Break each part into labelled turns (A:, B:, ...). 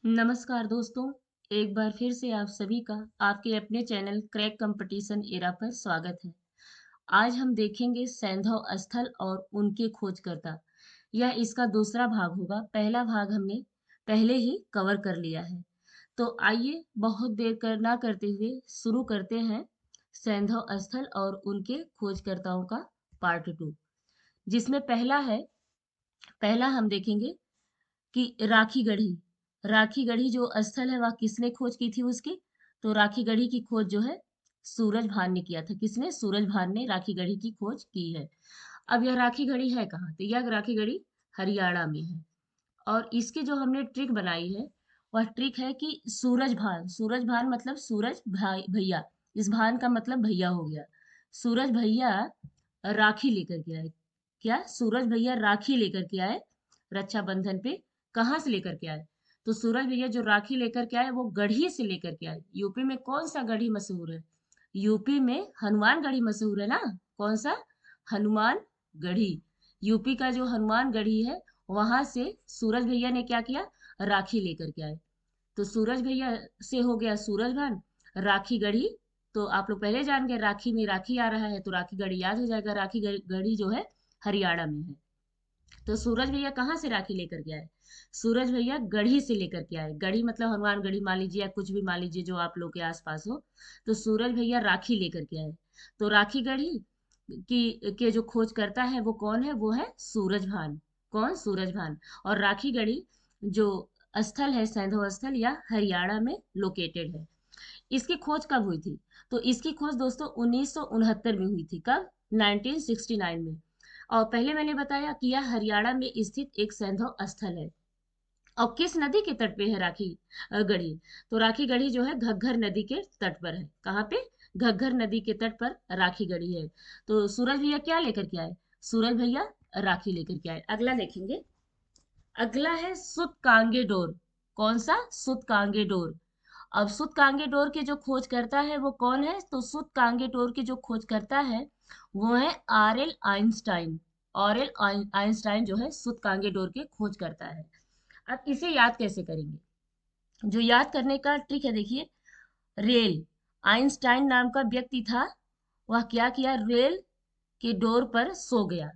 A: नमस्कार दोस्तों, एक बार फिर से आप सभी का आपके अपने चैनल क्रैक कंपटीशन एरा पर स्वागत है। आज हम देखेंगे सैंधव स्थल और उनके खोजकर्ता। यह इसका दूसरा भाग होगा। पहला भाग हमने पहले ही कवर कर लिया है। तो आइए बहुत देर ना करते हुए शुरू करते हैं सैंधव स्थल और उनके खोजकर्ताओं का पार्ट 2, जिसमें पहला हम देखेंगे कि राखी गढ़ी। राखी गढ़ी जो स्थल है वह किसने खोज की थी उसकी? तो राखी गढ़ी की खोज जो है सूरज भान ने किया था। किसने? सूरज भान ने राखी गढ़ी की खोज की है। अब यह राखी गढ़ी है कहाँ? तो यह राखी गढ़ी हरियाणा में है। और इसकी जो हमने ट्रिक बनाई है वह ट्रिक है कि सूरज भान मतलब सूरज भाई भैया। इस भान का मतलब भैया हो गया। सूरज भैया राखी लेकर के आए। क्या? सूरज भैया राखी लेकर के आए रक्षाबंधन पे। कहाँ से लेकर के आए? तो सूरज भैया जो राखी लेकर के आए वो गढ़ी से लेकर के आए। यूपी में कौन सा गढ़ी मशहूर है? यूपी में हनुमान गढ़ी मशहूर है ना। कौन सा? हनुमान गढ़ी। यूपी का जो हनुमान गढ़ी है वहां से सूरज भैया ने क्या किया? राखी लेकर के आए। तो सूरज भैया से हो गया सूरज भान। राखी गढ़ी तो आप लोग पहले जान गए, राखी में राखी आ रहा है तो राखी गढ़ी याद हो जाएगा। राखी गढ़ी जो है हरियाणा में है। तो सूरज भैया कहाँ से राखी लेकर के आए? सूरज भैया गढ़ी से लेकर के आए। गढ़ी मतलब हनुमान गढ़ी मान लीजिए या कुछ भी मान लीजिए जो आप लोग के आसपास हो। तो सूरज भैया राखी लेकर के आए। तो राखी गढ़ी के जो खोज करता है वो कौन है? वो है सूरज भान। कौन? सूरज भान। और राखी गढ़ी जो स्थल है सैंधव स्थल या हरियाणा में लोकेटेड है। इसकी खोज कब हुई थी? तो इसकी खोज दोस्तों 1969 में हुई थी। कब? 1969 में। और पहले मैंने बताया कि यह हरियाणा में स्थित एक सैंधव स्थल है। और किस नदी के तट पे है राखी गढ़ी? तो राखी गढ़ी जो है घग्घर नदी के तट पर है। कहाँ पे? घग्घर नदी के तट पर राखी गढ़ी है। तो सूरज भैया क्या लेकर के आए? सूरज भैया राखी लेकर के आए। अगला देखेंगे। अगला है सुत कांगे डोर। कौन सा? सुत कांगे डोर। अब सुत कांगे डोर के जो खोज करता है वो कौन है? तो सुत कांगे डोर के जो खोज करता है वो है R L Einstein. Aurel Einstein जो है सुत कांगे डोर के खोज करता है। अब इसे याद कैसे करेंगे? जो याद करने का ट्रिक है देखिए। रेल। आइंस्टाइन नाम का व्यक्ति था। वह क्या किया? रेल के डोर पर सो गया।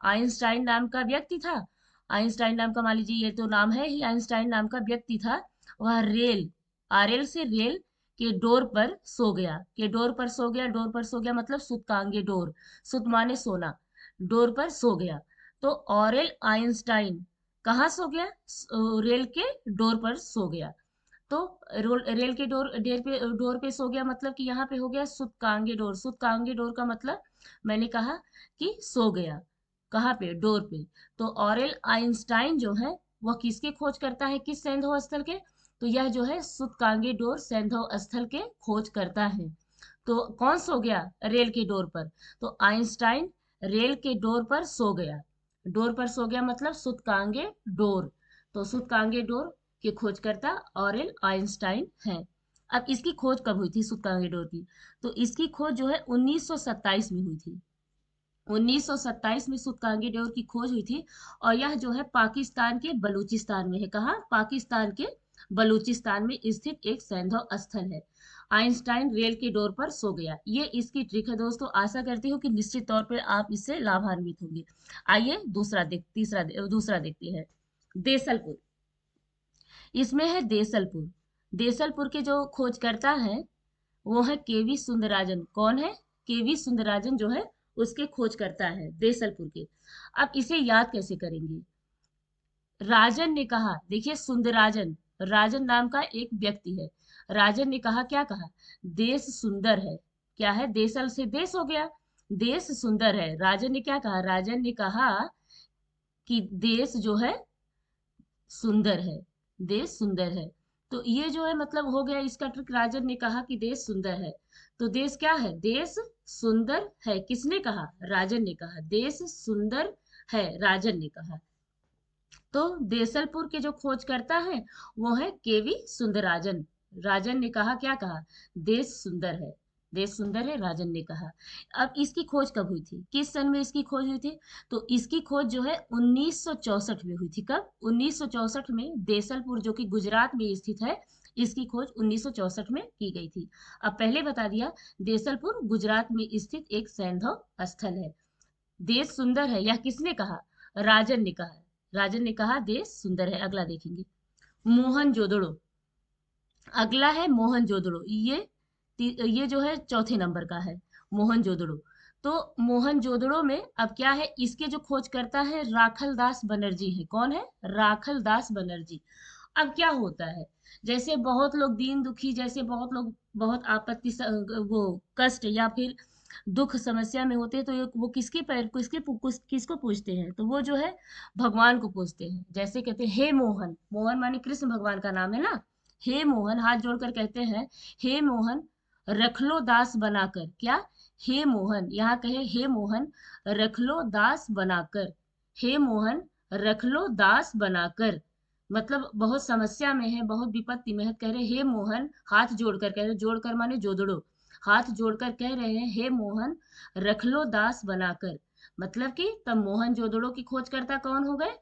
A: आइंस्टाइन नाम का व्यक्ति था। आइंस्टाइन नाम का मान लीजिए ये तो नाम है ही। आइंस्टाइन नाम का व्यक्ति था। वह रेल आरएल से रेल के डोर पर सो गया। के डोर पर सो गया। डोर पर सो गया मतलब सुतकांगे डोर। सुत माने सोना। डोर पर सो गया। तो ऑरेल आइंस्टाइन कहाँ सो गया? रेल के डोर पर सो गया। तो रेल के डोर पे सो गया मतलब कि यहाँ पे हो गया सुतकांगे डोर। सुतकांगे डोर का मतलब मैंने कहा कि सो गया। कहाँ पे? डोर पे। तो ऑरेल आइंस्टाइन जो है वह किसके खोज करता है? किस सैंधव स्थल के? तो यह जो है सुतकांगे डोर सैंधव स्थल के खोज करता है। तो कौन सो गया? रेल की डोर पर। तो आइंस्टाइन रेल के डोर पर सो गया। डोर पर सो गया मतलब सुतकांगे डोर। तो सुतकांगे डोर के खोजकर्ता ऑरेल आइंस्टाइन हैं। अब इसकी खोज कब हुई थी सुतकांगे डोर की? तो इसकी खोज जो है 1927 में हुई थी। 1927 में सुतकांगी डोर की खोज हुई थी। और यह जो है पाकिस्तान के बलूचिस्तान में है। कहाँ? पाकिस्तान के बलूचिस्तान में स्थित एक सैंधव स्थल है। आइंस्टाइन रेल के डोर पर सो गया। ये इसकी ट्रिक है दोस्तों। आशा करती हूँ कि निश्चित तौर पर आप इससे लाभान्वित होंगे। आइए दूसरा देखते हैं। देसलपुर। इसमें है देसलपुर। देसलपुर के जो खोजकर्ता हैं वो है केवी सुंदराजन। कौन है? केवी सुंदराजन जो है उसके खोज करता है देसलपुर के। अब इसे याद कैसे करेंगे? राजन ने कहा, देखिए सुंदराजन राजन नाम का एक व्यक्ति है। राजन ने कहा, क्या कहा? देश सुंदर है। क्या है? देसल से देश हो गया। देश सुंदर है। राजन ने क्या कहा? राजन ने कहा कि देश जो है सुंदर है। देश सुंदर है। तो ये जो है मतलब हो गया इसका ट्रिक। राजन ने कहा कि देश सुंदर है। तो देश क्या है? देश सुंदर है। किसने कहा? राजन ने कहा। देश सुंदर है राजन ने कहा। तो देसलपुर के जो खोज करता है वो है केवी सुंदराजन। राजन ने कहा, क्या कहा? देश सुंदर है। देश सुंदर है, राजन ने कहा। अब इसकी खोज कब हुई थी, किस सन में इसकी खोज हुई थी? तो इसकी खोज जो है 1964 में हुई थी। कब? 1964 में देसलपुर जो कि गुजरात में स्थित है, इसकी खोज 1964 में की गई थी। अब पहले बता दिया, देसलपुर गुजरात में स्थित एक सैंधव स्थल है। देश सुंदर है, यह किसने कहा? राजन ने कहा। राजन ने कहा देश सुंदर है। अगला देखेंगे, मोहनजोदड़ो। अगला है मोहनजोदड़ो। ये जो है चौथे नंबर का है, मोहनजोदड़ो। तो मोहनजोदड़ो में अब क्या है, इसके जो खोज करता है राखल दास बनर्जी है। कौन है? राखल दास बनर्जी। अब क्या होता है, जैसे बहुत लोग दीन दुखी, जैसे बहुत लोग बहुत वो कष्ट या फिर दुख समस्या में होते हैं, तो वो किसको पूछते हैं? तो वो जो है भगवान को पूछते हैं। जैसे कहते हैं हे मोहन, मोहन माने कृष्ण भगवान का नाम है ना। हे मोहन, हाथ जोड़कर कहते हैं हे मोहन रख लो दास बनाकर। क्या? हे मोहन, यहाँ कहे हे मोहन रख लो दास बनाकर। हे मोहन रख लो दास बनाकर, मतलब बहुत समस्या में है, बहुत विपत्ति में है, कह रहे हे मोहन, हाथ जोड़कर कह रहे, जोड़कर माने जोड़ो, हाथ जोड़कर कह रहे हैं हे मोहन रख लो दास बनाकर। मतलब कि तब मोहन जोदड़ो की खोजकर्ता कौन हो गए?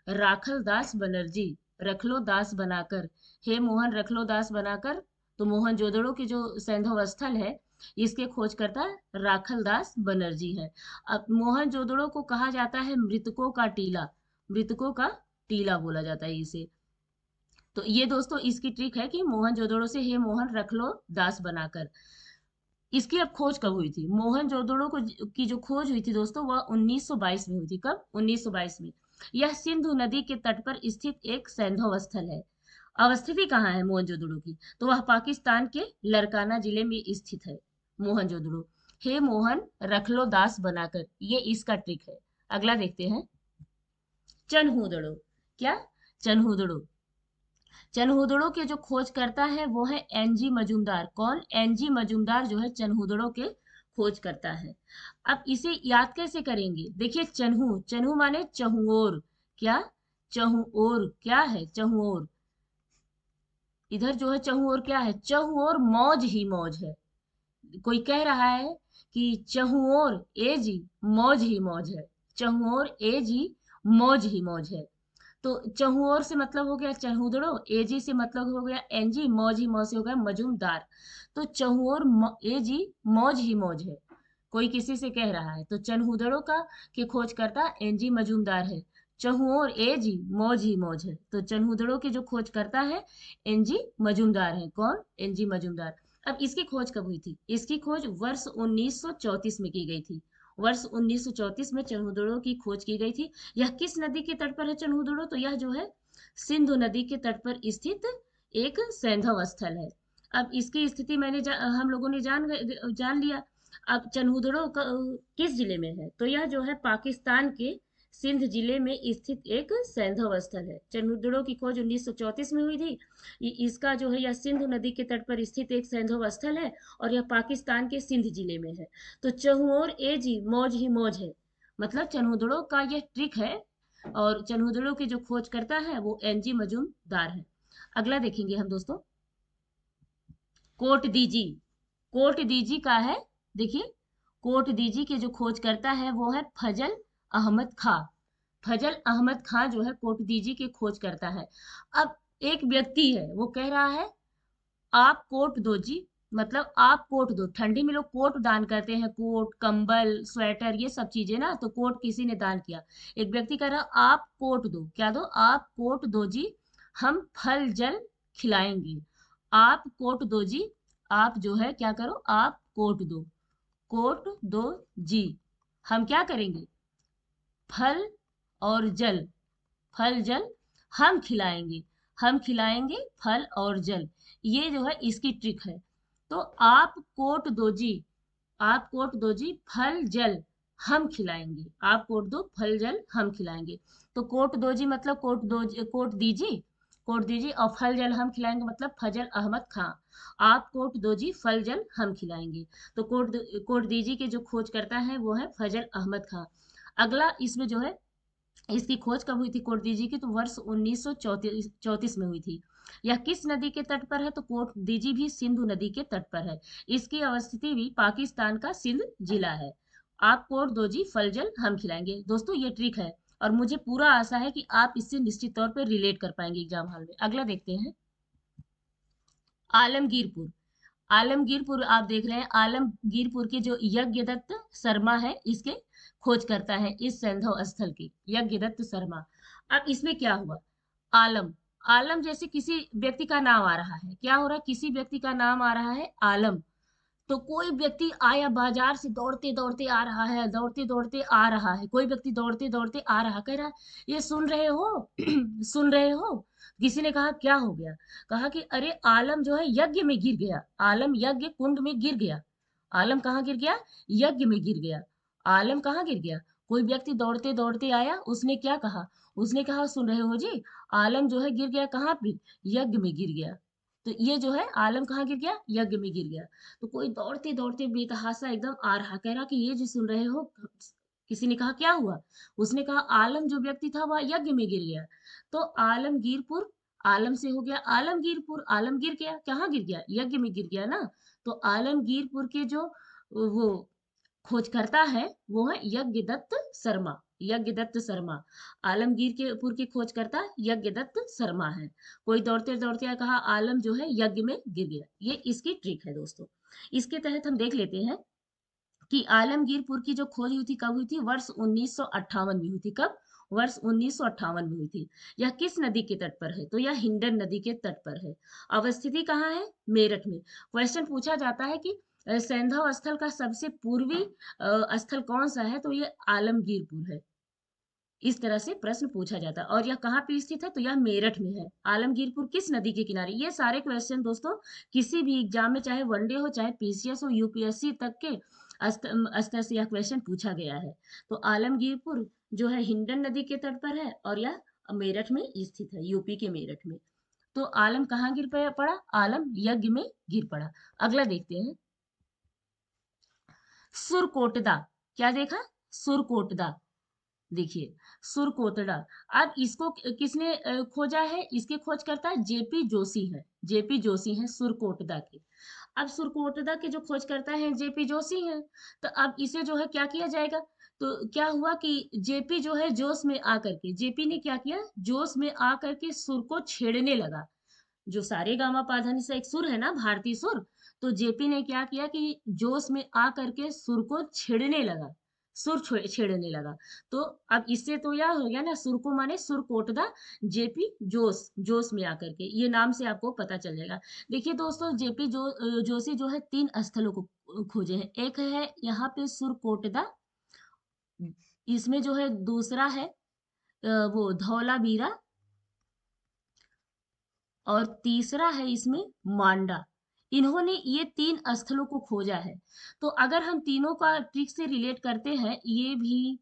A: राखल दास बनर्जी। रख लो दास बनाकर, हे मोहन रख लो दास बनाकर। तो मोहन जोदड़ो की जो सैंधव स्थल है, इसके खोजकर्ता राखल दास बनर्जी है। अब मोहन जोदड़ो को कहा जाता है मृतकों का टीला। मृतकों का टीला बोला जाता है इसे। तो ये दोस्तों इसकी ट्रिक है कि मोहनजोदड़ो से हे मोहन रख लो दास बनाकर। इसकी अब खोज कब हुई थी? मोहनजोदड़ो की जो खोज हुई थी दोस्तों, वह 1922 में हुई थी। कब? 1922 में। यह सिंधु नदी के तट पर स्थित एक सैंधव स्थल है। अवस्थिति कहाँ है मोहनजोदड़ो की? तो वह पाकिस्तान के लरकाना जिले में स्थित है मोहनजोदड़ो। हे मोहन रख लो दास बनाकर, ये इसका ट्रिक है। अगला देखते हैं, चनहूदड़ो। क्या? चनहूदड़ो। चनहुदड़ो के जो खोज करता है वो है एनजी मजूमदार। कौन? एनजी मजूमदार जो है चनहुदड़ो के खोज करता है। अब इसे याद कैसे करेंगे? देखिए, चन्हू, चन्हू माने चहुओर। क्या? चहुओर। क्या है? चहुओर। इधर जो है चहुओर क्या है? चहुओर मौज ही मौज है। कोई कह रहा है कि चहुओर ए जी मौज ही मौज है। चहुओर ए जी मौज ही मौज है। तो चहुओर से मतलब हो गया चहुदड़ो, एजी से मतलब हो गया एनजी, मौज ही मौज से हो गया मजूमदार। तो एजी मौज ही मौज है। कोई किसी से कह रहा है, तो चनहुदड़ो का के खोजकर्ता एनजी मजूमदार है। चहुओर एजी मौज ही मौज है। तो चनहुदड़ो के जो खोज करता है एनजी मजूमदार है। कौन? एनजी मजूमदार। अब इसकी खोज कब हुई थी? इसकी खोज वर्ष 1934 में की गई थी। वर्ष 1934 में चनहुदड़ो की खोज की गई थी। यह किस नदी के तट पर है चनहुदड़ो? तो यह जो है सिंधु नदी के तट पर स्थित एक सैंधव स्थल है। अब इसकी स्थिति हम लोगों ने जान लिया। अब चनहुदड़ो किस जिले में है? तो यह जो है पाकिस्तान के सिंध जिले में स्थित एक सैंधव स्थल है। चनहुदड़ो की खोज 1934 में हुई थी। इसका जो है यह सिंधु नदी के तट पर स्थित एक सैंधव स्थल है और यह पाकिस्तान के सिंध जिले में है। तो चहुओर ए जी मौज ही मौज है, मतलब चनहुदड़ो का यह ट्रिक है। और चनहुदड़ो की जो खोज करता है वो एनजी मजूमदार है। अगला देखेंगे हम दोस्तों, कोट दीजी। कोट दीजी का है, देखिए, कोट दीजी के जो खोज करता है वो है फजल अहमद खां। फजल अहमद खां जो है कोट दीजी के खोज करता है। अब एक व्यक्ति है, वो कह रहा है आप कोट दो जी, मतलब आप कोट दो। ठंडी में लोग कोट दान करते हैं, कोट, कंबल, स्वेटर, ये सब चीजें ना, तो कोट किसी ने दान किया। एक व्यक्ति कह रहा आप कोट दो। क्या दो? आप कोट दो जी, हम फल जल खिलाएंगे। आप कोट दो जी, आप जो है क्या करो, आप कोट दो। कोट दो जी, हम क्या करेंगे? फल और जल, फल जल हम खिलाएंगे। हम खिलाएंगे फल और जल, ये जो है इसकी ट्रिक है। तो आप कोट दो जी, आप कोट दो जी, फल जल हम खिलाएंगे। आप कोट दो, फल जल हम खिलाएंगे। तो कोट दो जी मतलब कोट दीजिए, कोट दीजिए, और फल जल हम खिलाएंगे मतलब फजल अहमद खां। आप कोट दो जी, फल जल हम खिलाएंगे। तो कोट दीजिए के जो खोज करता है वो है फजल अहमद खां। अगला इसमें जो है इसकी खोज कब हुई थी कोट दीजिए की, तो वर्ष 1934 में हुई थी। यह किस नदी के तट पर है, तो कोट दीजिए भी सिंधु नदी के तट पर है। इसकी अवस्थिति भी पाकिस्तान का सिंध जिला है। आप कोट दो जी, फल जल हम खिलाएंगे। दोस्तों ये ट्रिक है और मुझे पूरा आशा है कि आप इससे निश्चित तौर पर रिलेट कर पाएंगे एग्जाम हॉल में। अगला देखते हैं, आलमगीरपुर। आलमगीरपुर आप देख रहे हैं, आलमगीरपुर के जो यज्ञदत्त शर्मा है, इसके खोज करता है इस सैंधव स्थल की, यज्ञदत्त शर्मा। अब इसमें क्या हुआ, आलम, आलम जैसे किसी व्यक्ति का नाम आ रहा है, क्या हो रहा है, किसी व्यक्ति का नाम आ रहा है आलम। तो कोई व्यक्ति आया, बाजार से दौड़ते दौड़ते आ रहा है, दौड़ते दौड़ते आ रहा है, कोई व्यक्ति दौड़ते दौड़ते आ रहा, कह रहा ये सुन रहे हो सुन रहे हो। किसी ने कहा क्या हो गया, कहा कि अरे आलम जो है यज्ञ में गिर गया, आलम यज्ञ कुंड में गिर गया। आलम कहाँ गिर गया, यज्ञ में गिर गया। आलम कहाँ गिर गया, कोई व्यक्ति दौड़ते दौड़ते आया, उसने क्या कहा, उसने कहा सुन रहे हो जी, आलम जो है गिर गया कहाँ पे, यज्ञ में गिर गया। तो ये जो है आलम कहाँ गिर गया, यज्ञ में गिर गया। तो कोई दौड़ते दौड़ते बेतहासा एकदम आ रहा, कह रहा कि ये जो सुन रहे हो। किसी ने कहा क्या हुआ, उसने कहा आलम जो व्यक्ति था वह यज्ञ में गिर गया। तो आलमगीरपुर, आलम से हो गया आलमगीरपुर, आलम गिर गया, कहाँ गिर गया, यज्ञ में गिर गया ना। तो आलमगीरपुर के जो वो खोजकर्ता है वो है यज्ञदत्त शर्मा, यज्ञदत्त शर्मा। आलमगीर के पुर के खोजकर्ता यज्ञदत्त शर्मा है। कोई दौड़ते दौड़ते कहा आलम जो है यज्ञ में गिर गया, ये इसकी ट्रिक है दोस्तों। इसके तहत हम देख लेते हैं कि आलमगीरपुर की जो खोज हुई थी कब हुई थी, वर्ष 1958 में हुई थी। कब, वर्ष 1958 में हुई थी। यह किस नदी के तट पर है, तो यह हिंडन नदी के तट पर है। अवस्थिति कहाँ है, मेरठ में। क्वेश्चन पूछा जाता है कि सैंधव स्थल का सबसे पूर्वी स्थल कौन सा है, तो ये आलमगीरपुर है। इस तरह से प्रश्न पूछा जाता है। और यह कहाँ पे स्थित है, तो यह मेरठ में है। आलमगीरपुर किस नदी के किनारे, ये सारे क्वेश्चन दोस्तों किसी भी एग्जाम में, चाहे वनडे हो, चाहे पीसीएस हो, यूपीएससी तक के स्तर से यह क्वेश्चन पूछा गया है। तो आलमगीरपुर जो है हिंडन नदी के तट पर है और यह मेरठ में स्थित है, यूपी के मेरठ में। तो आलम कहाँ पड़ा, आलम यज्ञ में गिर पड़ा। अगला देखते हैं, सुरकोटदा। क्या देखा, सुरकोटदा। देखिए, सुरकोटड़ा। अब इसको किसने खोजा है, इसके खोज करता है जेपी जोशी है, जेपी जोशी है सुरकोटदा के। अब सुरकोटदा के जो खोज करता है जेपी जोशी है, तो अब इसे जो है क्या किया जाएगा। तो क्या हुआ कि जेपी जो है जोश में आकर के, जेपी ने क्या किया, जोश में आकर के सुर को छेड़ने लगा। जो सारे गामा पाधानी सा एक सुर है ना, भारतीय सुर। तो जेपी ने क्या किया कि जोश में आ करके सुर को छेड़ने लगा, छेड़ने लगा। तो अब इससे तो यह हो गया ना, सुर को माने सुर कोटदा, जेपी जोश, जोश में आकर के, ये नाम से आपको पता चल जाएगा। देखिए दोस्तों, जोशी जो है 3 स्थलों को खोजे हैं। एक है यहाँ पे सुर कोटदा, इसमें जो है दूसरा है वो धौलावीरा, और तीसरा है इसमें मांडा। इन्होंने ये 3 स्थलों को खोजा है। तो अगर हम तीनों का ट्रिक से रिलेट करते हैं, ये भी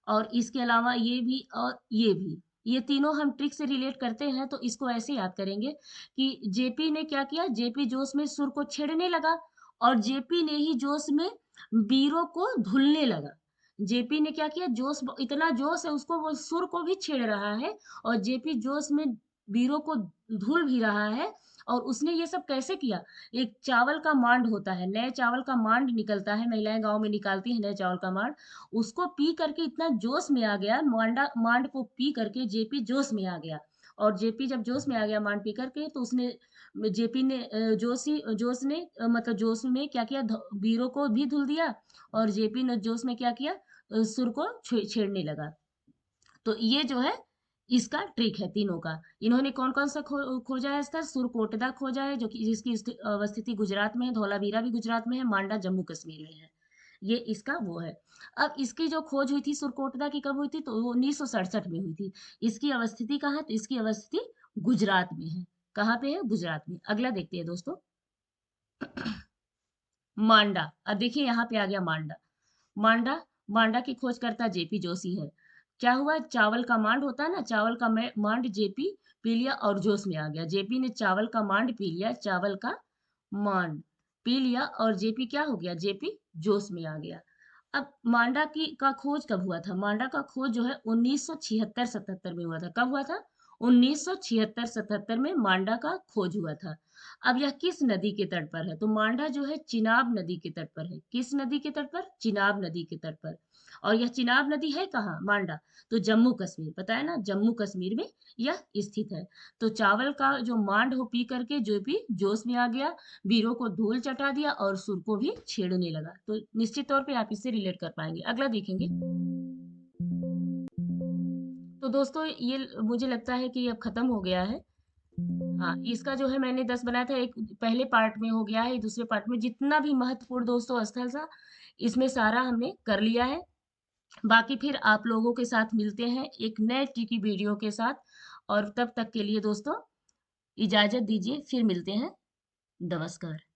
A: और इसके अलावा ये भी और ये भी, ये तीनों हम ट्रिक से रिलेट करते हैं, तो इसको ऐसे याद करेंगे कि जेपी ने क्या किया, जेपी जोश में सुर को छेड़ने लगा और जेपी ने ही जोश में बीरों को धुलने लगा। जेपी ने क्या किया, जोश, इतना जोश है उसको, वो सुर को भी छेड़ रहा है और जेपी जोश में बीरों को धुल भी रहा है। और उसने ये सब कैसे किया, एक चावल का मांड होता है, नए चावल का मांड निकलता है, महिलाएं गांव में निकालती हैं नए चावल का मांड, उसको पी करके इतना जोश में आ गया, मांडा मांड को पी करके जेपी जोश में आ गया। और जेपी जब जोश में आ गया मांड पी करके, तो उसने, जेपी ने जोश ने मतलब जोश में क्या किया, बीरों को भी धुल दिया और जेपी ने जोश में क्या किया, सुर को छेड़ने लगा। तो ये जो है इसका ट्रिक है तीनों का। इन्होंने कौन कौन सा खोजा है स्थल, सुरकोटदा खोजा है जो कि जिसकी अवस्थिति गुजरात में है, धौलावीरा भी गुजरात में है, मांडा जम्मू कश्मीर में है। ये इसका वो है। अब इसकी जो खोज हुई थी सुरकोटदा की कब हुई थी, तो 1967 में हुई थी। इसकी अवस्थिति कहाँ है, तो इसकी अवस्थिति गुजरात में है। कहाँ पे है, गुजरात में। अगला देखते हैं दोस्तों, मांडा। अब देखिए यहाँ पे आ गया मांडा। मांडा, मांडा की खोजकर्ता जेपी जोशी है। क्या हुआ, चावल का मांड होता है ना, चावल का मांड जेपी पी लिया और जोश में आ गया। जेपी ने चावल का मांड पी लिया, चावल का मांड पी लिया और जेपी क्या हो गया, जेपी जोश में आ गया। अब मांडा की का खोज कब हुआ था? मांडा का खोज जो है 1976-77 में हुआ था। कब हुआ था? 1976-77 में मांडा का खोज हुआ था। अब यह किस नदी के तट पर है? तो मांडा जो है चिनाब नदी के तट पर है। किस नदी के तट पर? चिनाब नदी के तट पर। और यह चिनाब नदी है कहाँ? मांडा। तो जम्मू कश्मीर, पता है ना, जम्मू कश्मीर में यह स्थित है। तो चावल का जो मांड हो पी करके जो भी जोश में आ गया, वीरों को धूल चटा दिया और सुर को भी छेड़ने लगा। तो निश्चित तौर पे आप इससे रिलेट कर पाएंगे। अगला देखेंगे। तो दोस्तों ये मुझे लगता है कि ये अब खत्म हो गया है। हाँ, इसका जो है मैंने 10 बनाया था, एक पहले पार्ट में हो गया है, दूसरे पार्ट में जितना भी महत्वपूर्ण दोस्तों स्थल था इसमें सारा हमने कर लिया है। बाकी फिर आप लोगों के साथ मिलते हैं एक नए ट्रिकी वीडियो के साथ, और तब तक के लिए दोस्तों इजाजत दीजिए, फिर मिलते हैं। नमस्कार।